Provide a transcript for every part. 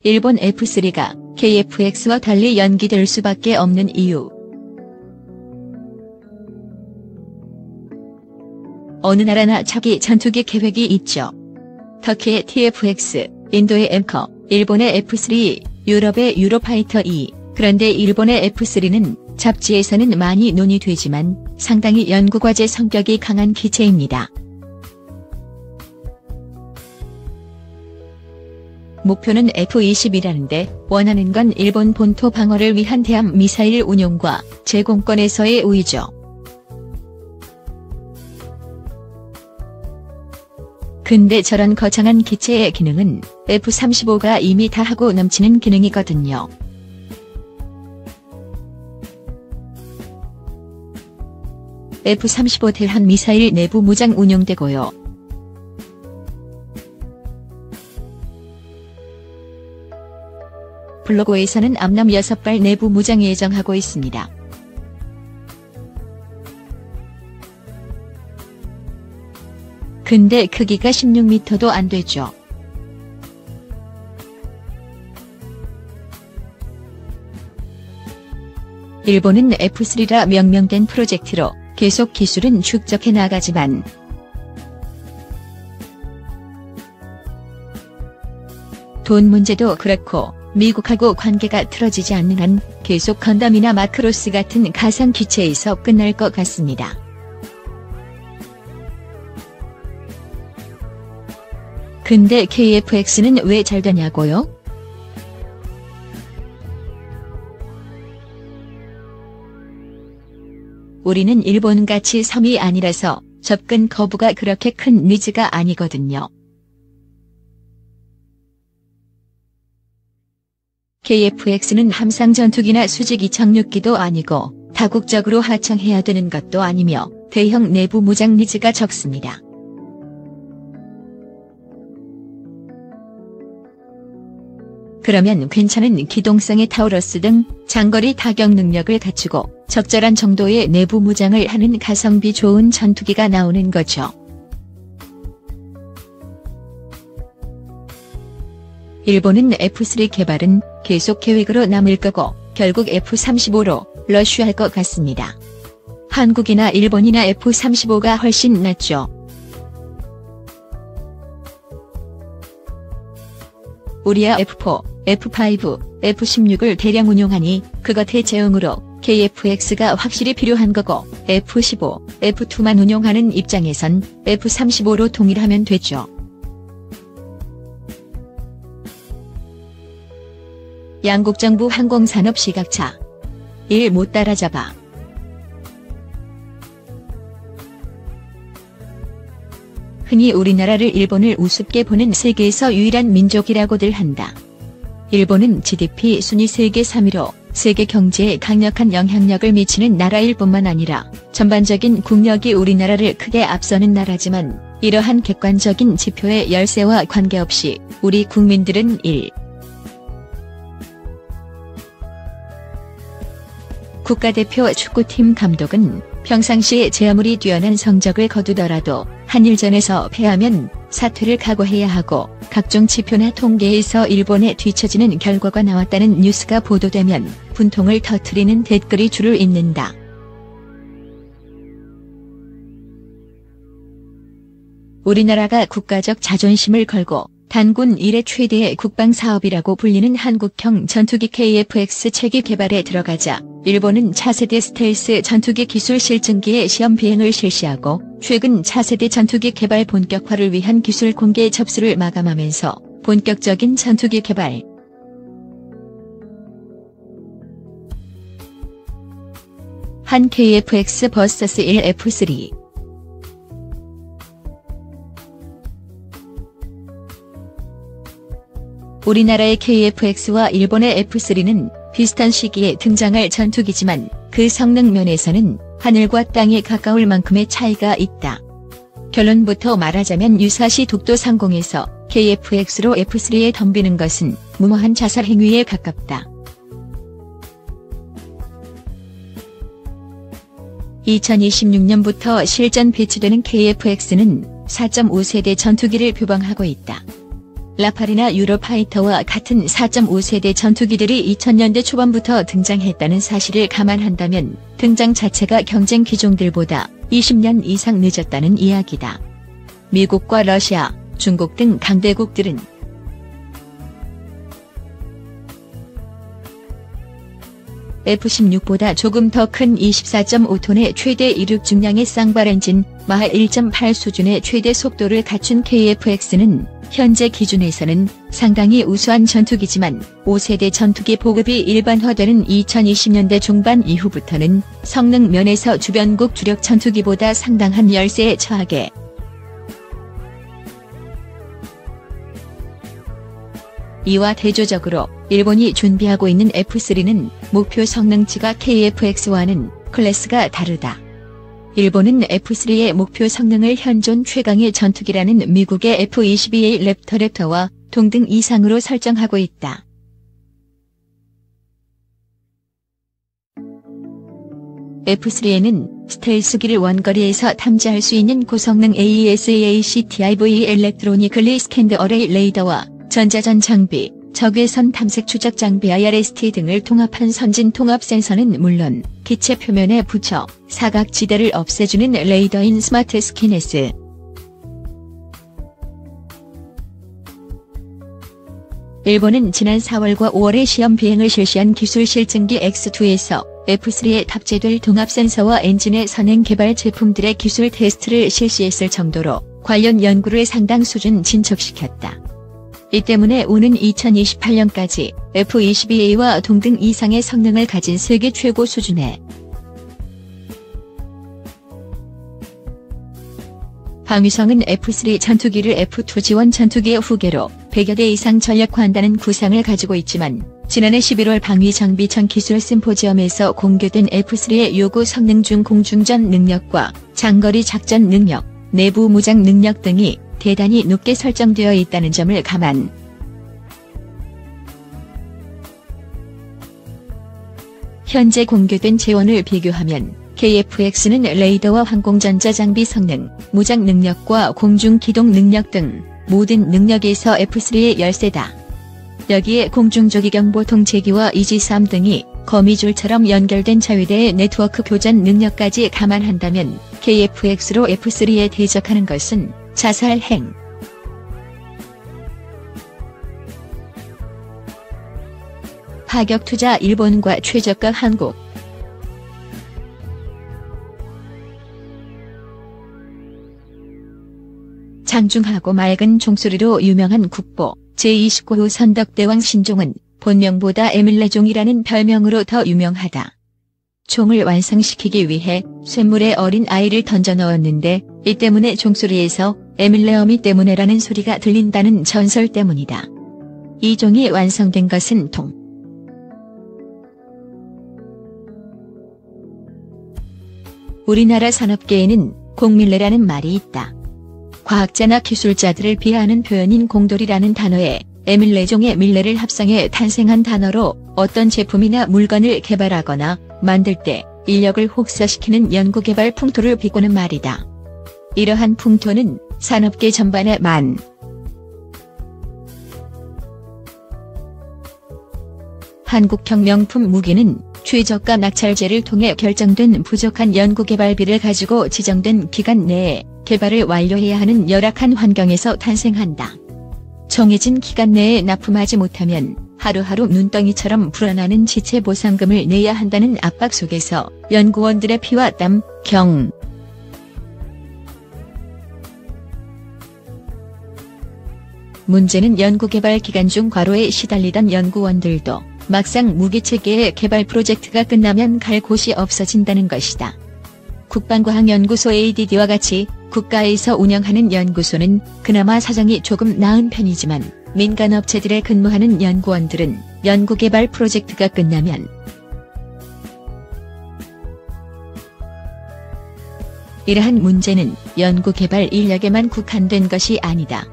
일본 F3가 KF-X와 달리 연기될 수밖에 없는 이유. 어느 나라나 자기 전투기 계획이 있죠. 터키의 TF-X, 인도의 엠커, 일본의 F3, 유럽의 유로파이터 2. 그런데 일본의 F3는 잡지에서는 많이 논의되지만 상당히 연구과제 성격이 강한 기체입니다. 목표는 F-20이라는데 원하는 건 일본 본토 방어를 위한 대함 미사일 운용과 제공권에서의 우위죠. 근데 저런 거창한 기체의 기능은 F-35가 이미 다 하고 넘치는 기능이거든요. F-35 대한 미사일 내부 무장 운용되고요. 블로그에서는 암남 6발 내부 무장 예정하고 있습니다. 근데 크기가 16m도 안 되죠. 일본은 F3라 명명된 프로젝트로 계속 기술은 축적해 나가지만 돈 문제도 그렇고 미국하고 관계가 틀어지지 않는 한 계속 건담이나 마크로스 같은 가상 기체에서 끝날 것 같습니다. 근데 KF-X는 왜 잘 되냐고요? 우리는 일본같이 섬이 아니라서 접근 거부가 그렇게 큰 니즈가 아니거든요. KF-X는 함상 전투기나 수직이 정육기도 아니고 다국적으로 하청해야 되는 것도 아니며 대형 내부 무장 니즈가 적습니다. 그러면 괜찮은 기동성의 타우러스 등 장거리 타격 능력을 갖추고 적절한 정도의 내부 무장을 하는 가성비 좋은 전투기가 나오는 거죠. 일본은 F3 개발은 계속 계획으로 남을 거고 결국 F-35로 러쉬할 것 같습니다. 한국이나 일본이나 F-35가 훨씬 낫죠. 우리야 F4, F5, F16을 대량 운용하니 그것 대체용으로 KF-X가 확실히 필요한 거고 F-15, F2만 운용하는 입장에선 F-35로 동일하면 되죠. 양국 정부 항공산업 시각차. 일 못 따라잡아. 흔히 우리나라를 일본을 우습게 보는 세계에서 유일한 민족이라고들 한다. 일본은 GDP 순위 세계 3위로 세계 경제에 강력한 영향력을 미치는 나라일 뿐만 아니라 전반적인 국력이 우리나라를 크게 앞서는 나라지만 이러한 객관적인 지표의 열세와 관계없이 우리 국민들은 국가대표 축구팀 감독은 평상시에 제 아무리 뛰어난 성적을 거두더라도 한일전에서 패하면 사퇴를 각오해야 하고 각종 지표나 통계에서 일본에 뒤처지는 결과가 나왔다는 뉴스가 보도되면 분통을 터뜨리는 댓글이 줄을 잇는다. 우리나라가 국가적 자존심을 걸고 단군 이래 최대의 국방사업이라고 불리는 한국형 전투기 KF-X 체계 개발에 들어가자 일본은 차세대 스텔스 전투기 기술 실증기의 시험 비행을 실시하고 최근 차세대 전투기 개발 본격화를 위한 기술 공개 접수를 마감하면서 본격적인 전투기 개발 한 KF-X vs 1 F3 우리나라의 KF-X와 일본의 F3는 비슷한 시기에 등장할 전투기지만 그 성능 면에서는 하늘과 땅에 가까울 만큼의 차이가 있다. 결론부터 말하자면 유사시 독도 상공에서 KF-X로 F3에 덤비는 것은 무모한 자살 행위에 가깝다. 2026년부터 실전 배치되는 KF-X는 4.5세대 전투기를 표방하고 있다. 라팔이나 유로파이터와 같은 4.5세대 전투기들이 2000년대 초반부터 등장했다는 사실을 감안한다면 등장 자체가 경쟁 기종들보다 20년 이상 늦었다는 이야기다. 미국과 러시아, 중국 등 강대국들은 F-16보다 조금 더 큰 24.5톤의 최대 이륙 중량의 쌍발 엔진, 마하 1.8 수준의 최대 속도를 갖춘 KF-X는 현재 기준에서는 상당히 우수한 전투기지만 5세대 전투기 보급이 일반화되는 2020년대 중반 이후부터는 성능 면에서 주변국 주력 전투기보다 상당한 열세에 처하게 이와 대조적으로 일본이 준비하고 있는 F-3는 목표 성능치가 KF-X와는 클래스가 다르다. 일본은 F-3의 목표 성능을 현존 최강의 전투기라는 미국의 F-22A 랩터와 동등 이상으로 설정하고 있다. F-3에는 스텔스기를 원거리에서 탐지할 수 있는 고성능 AESACTIV 일렉트로니클리 스캔드 어레이 레이더와 전자전 장비, 적외선 탐색 추적 장비 IRST 등을 통합한 선진 통합 센서는 물론 기체 표면에 붙여 사각지대를 없애주는 레이더인 스마트 스키네스. 일본은 지난 4월과 5월에 시험 비행을 실시한 기술 실증기 X2에서 F-3에 탑재될 통합 센서와 엔진의 선행 개발 제품들의 기술 테스트를 실시했을 정도로 관련 연구를 상당 수준 진척시켰다. 이 때문에 오는 2028년까지 F-22A와 동등 이상의 성능을 가진 세계 최고 수준의 방위성은 F-3 전투기를 F-2 지원 전투기의 후계로 100여 대 이상 전력화한다는 구상을 가지고 있지만 지난해 11월 방위장비 전 기술 심포지엄에서 공개된 F-3의 요구 성능 중 공중전 능력과 장거리 작전 능력, 내부 무장 능력 등이 대단히 높게 설정되어 있다는 점을 감안. 현재 공개된 재원을 비교하면 KF-X는 레이더와 항공전자 장비 성능, 무장 능력과 공중 기동 능력 등 모든 능력에서 F-3의 열세다. 여기에 공중조기경보 통제기와 이지3 등이 거미줄처럼 연결된 자위대의 네트워크 교전 능력까지 감안한다면 KF-X로 F-3에 대적하는 것은 자살행. 파격 투자 일본과 최저가 한국. 장중하고 맑은 종소리로 유명한 국보 제29호 선덕대왕 신종은 본명보다 에밀레종이라는 별명으로 더 유명하다. 종을 완성시키기 위해 쇳물에 어린 아이를 던져 넣었는데 이 때문에 종소리에서 에밀레어미 때문에라는 소리가 들린다는 전설 때문이다. 이 종이 완성된 것은 우리나라 산업계에는 공밀레라는 말이 있다. 과학자나 기술자들을 비하하는 표현인 공돌이라는 단어에 에밀레종의 밀레를 합성해 탄생한 단어로 어떤 제품이나 물건을 개발하거나 만들 때 인력을 혹사시키는 연구개발 풍토를 비꼬는 말이다. 이러한 풍토는 산업계 전반에 한국형 명품 무기는 최저가 낙찰제를 통해 결정된 부족한 연구개발비를 가지고 지정된 기간 내에 개발을 완료해야 하는 열악한 환경에서 탄생한다. 정해진 기간 내에 납품하지 못하면 하루하루 눈덩이처럼 불어나는 지체 보상금을 내야 한다는 압박 속에서 연구원들의 피와 땀, 문제는 연구개발 기간 중 과로에 시달리던 연구원들도 막상 무기체계의 개발 프로젝트가 끝나면 갈 곳이 없어진다는 것이다. 국방과학연구소 ADD와 같이 국가에서 운영하는 연구소는 그나마 사정이 조금 나은 편이지만 민간업체들에 근무하는 연구원들은 연구개발 프로젝트가 끝나면 이러한 문제는 연구개발 인력에만 국한된 것이 아니다.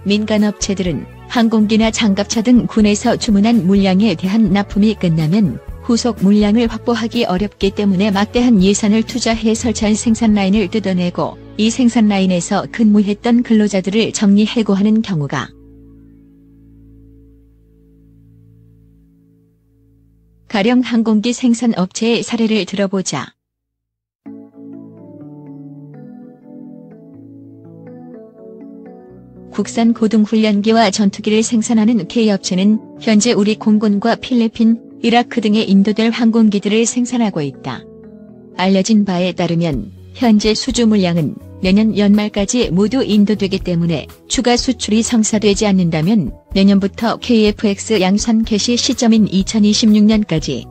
민간업체들은 항공기나 장갑차 등 군에서 주문한 물량에 대한 납품이 끝나면 후속 물량을 확보하기 어렵기 때문에 막대한 예산을 투자해 설치한 생산라인을 뜯어내고 이 생산라인에서 근무했던 근로자들을 정리해고하는 경우가 가령 항공기 생산 업체의 사례를 들어보자. 국산 고등훈련기와 전투기를 생산하는 K업체는 현재 우리 공군과 필리핀, 이라크 등에 인도될 항공기들을 생산하고 있다. 알려진 바에 따르면 현재 수주 물량은 내년 연말까지 모두 인도되기 때문에 추가 수출이 성사되지 않는다면 내년부터 KF-X 양산 개시 시점인 2026년까지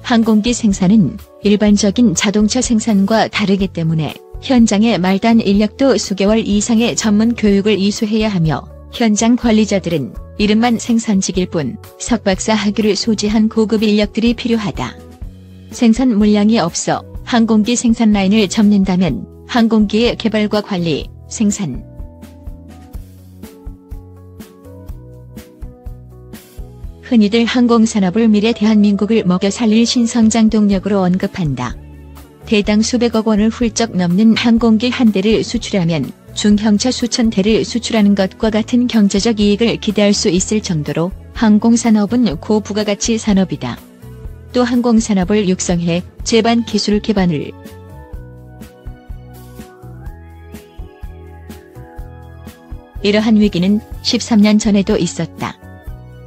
항공기 생산은 일반적인 자동차 생산과 다르기 때문에 현장의 말단 인력도 수개월 이상의 전문 교육을 이수해야 하며 현장 관리자들은 이름만 생산직일 뿐 석박사 학위를 소지한 고급 인력들이 필요하다. 생산 물량이 없어 항공기 생산 라인을 접는다면 항공기의 개발과 관리, 생산, 흔히들 항공산업을 미래 대한민국을 먹여 살릴 신성장 동력으로 언급한다. 대당 수백억 원을 훌쩍 넘는 항공기 한 대를 수출하면 중형차 수천 대를 수출하는 것과 같은 경제적 이익을 기대할 수 있을 정도로 항공산업은 고부가가치 산업이다. 또 항공산업을 육성해 제반 기술 기반을 이러한 위기는 13년 전에도 있었다.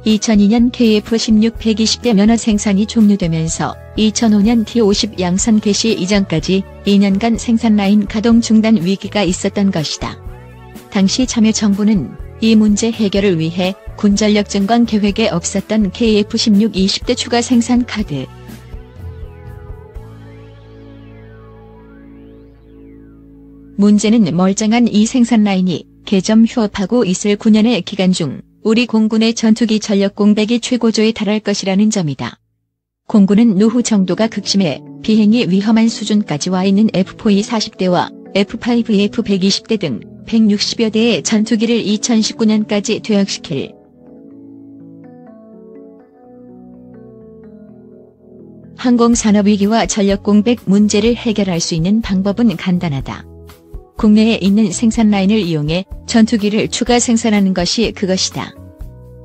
2002년 KF-16 120대 면허 생산이 종료되면서 2005년 T-50 양산 개시 이전까지 2년간 생산 라인 가동 중단 위기가 있었던 것이다. 당시 참여정부는 이 문제 해결을 위해 군전력 증강 계획에 없었던 KF-16 20대 추가 생산 카드, 문제는 멀쩡한 이 생산 라인이 개점 휴업하고 있을 9년의 기간 중 우리 공군의 전투기 전력 공백이 최고조에 달할 것이라는 점이다. 공군은 노후 정도가 극심해 비행이 위험한 수준까지 와 있는 F-4E 40대와 F-5E F-120대 등 160여 대의 전투기를 2019년까지 퇴역시킬 항공산업 위기와 전력 공백 문제를 해결할 수 있는 방법은 간단하다. 국내에 있는 생산 라인을 이용해 전투기를 추가 생산하는 것이 그것이다.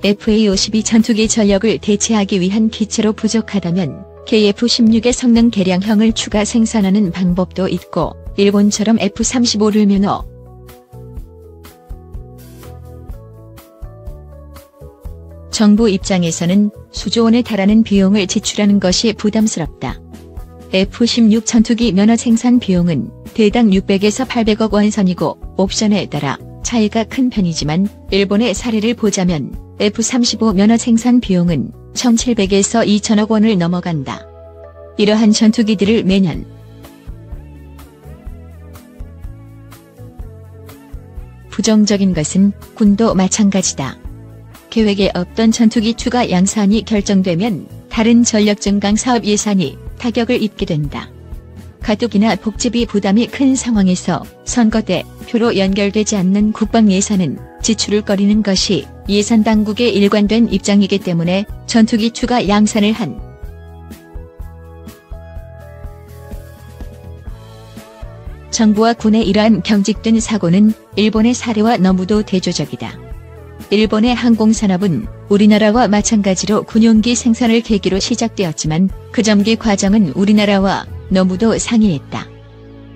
FA-52 전투기 전력을 대체하기 위한 기체로 부족하다면 KF-16의 성능 개량형을 추가 생산하는 방법도 있고 일본처럼 F-35를 면허 정부 입장에서는 수조 원에 달하는 비용을 지출하는 것이 부담스럽다. F-16 전투기 면허 생산 비용은 대당 600에서 800억 원 선이고 옵션에 따라 차이가 큰 편이지만 일본의 사례를 보자면 F-35 면허 생산 비용은 1,700에서 2,000억 원을 넘어간다. 이러한 전투기들을 매년 부정적인 것은 군도 마찬가지다. 계획에 없던 전투기 추가 양산이 결정되면 다른 전력 증강 사업 예산이 타격을 입게 된다. 가족이나 복지비 부담이 큰 상황에서 선거 때 표로 연결되지 않는 국방 예산은 지출을 꺼리는 것이 예산 당국의 일관된 입장이기 때문에 전투기 추가 양산을 한 정부와 군의 이러한 경직된 사고는 일본의 사례와 너무도 대조적이다. 일본의 항공산업은 우리나라와 마찬가지로 군용기 생산을 계기로 시작되었지만 그 전개 과정은 우리나라와 너무도 상이했다.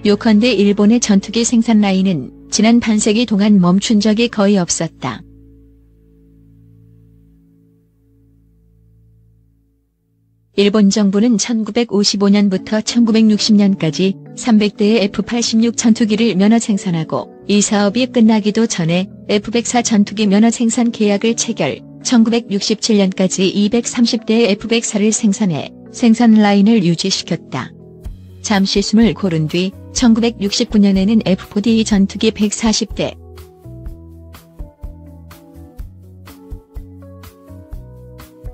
요컨대 일본의 전투기 생산 라인은 지난 반세기 동안 멈춘 적이 거의 없었다. 일본 정부는 1955년부터 1960년까지 300대의 F-86 전투기를 면허 생산하고 이 사업이 끝나기도 전에 F-104 전투기 면허 생산 계약을 체결, 1967년까지 230대의 F-104를 생산해 생산 라인을 유지시켰다. 잠시 숨을 고른 뒤 1969년에는 F-4D 전투기 140대,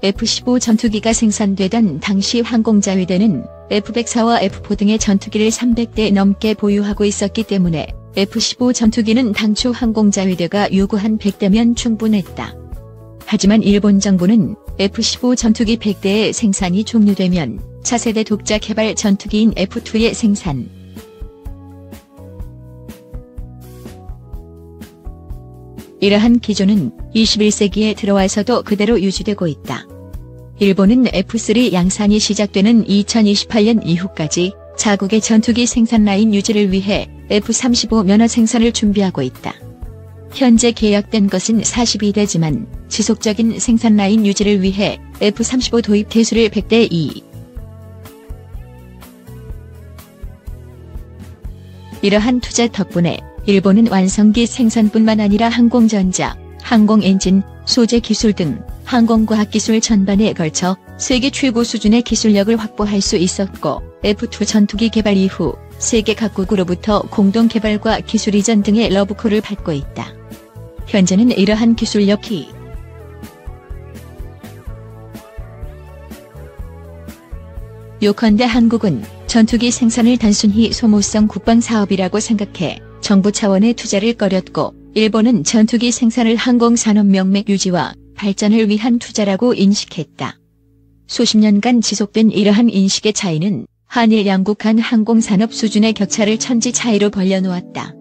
F-15 전투기가 생산되던 당시 항공자위대는 F-104와 F-4 등의 전투기를 300대 넘게 보유하고 있었기 때문에 F-15 전투기는 당초 항공자위대가 요구한 100대면 충분했다. 하지만 일본 정부는 F-15 전투기 100대의 생산이 종료되면 차세대 독자 개발 전투기인 F-2의 생산, 이러한 기조는 21세기에 들어와서도 그대로 유지되고 있다. 일본은 F3 양산이 시작되는 2028년 이후까지 자국의 전투기 생산 라인 유지를 위해 F-35 면허 생산을 준비하고 있다. 현재 계약된 것은 42대지만 지속적인 생산 라인 유지를 위해 F-35 도입 대수를 100대 2. 이러한 투자 덕분에 일본은 완성기 생산뿐만 아니라 항공전자, 항공엔진, 소재 기술 등 항공과학 기술 전반에 걸쳐 세계 최고 수준의 기술력을 확보할 수 있었고, F2 전투기 개발 이후 세계 각국으로부터 공동 개발과 기술 이전 등의 러브콜을 받고 있다. 현재는 이러한 기술력이 요컨대 한국은 전투기 생산을 단순히 소모성 국방 사업이라고 생각해 정부 차원의 투자를 꺼렸고, 일본은 전투기 생산을 항공산업 명맥 유지와 발전을 위한 투자라고 인식했다. 수십 년간 지속된 이러한 인식의 차이는 한일 양국 간 항공산업 수준의 격차를 천지 차이로 벌려놓았다.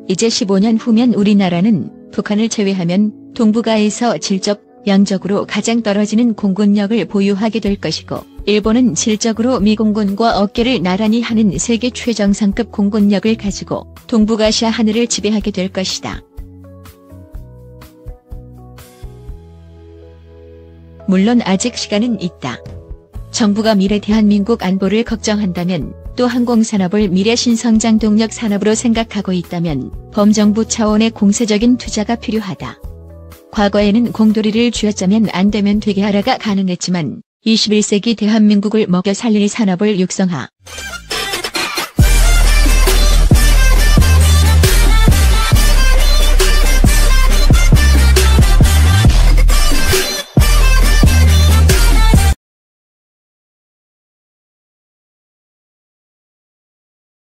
이제 15년 후면 우리나라는 북한을 제외하면 동북아에서 질적, 양적으로 가장 떨어지는 공군력을 보유하게 될 것이고, 일본은 질적으로 미 공군과 어깨를 나란히 하는 세계 최정상급 공군력을 가지고 동북아시아 하늘을 지배하게 될 것이다. 물론 아직 시간은 있다. 정부가 미래 대한민국 안보를 걱정한다면, 또 항공산업을 미래 신성장 동력 산업으로 생각하고 있다면 범정부 차원의 공세적인 투자가 필요하다. 과거에는 공돌이를 쥐어짜면 안 되면 되게 하라가 가능했지만 21세기 대한민국을 먹여 살릴 산업을 육성하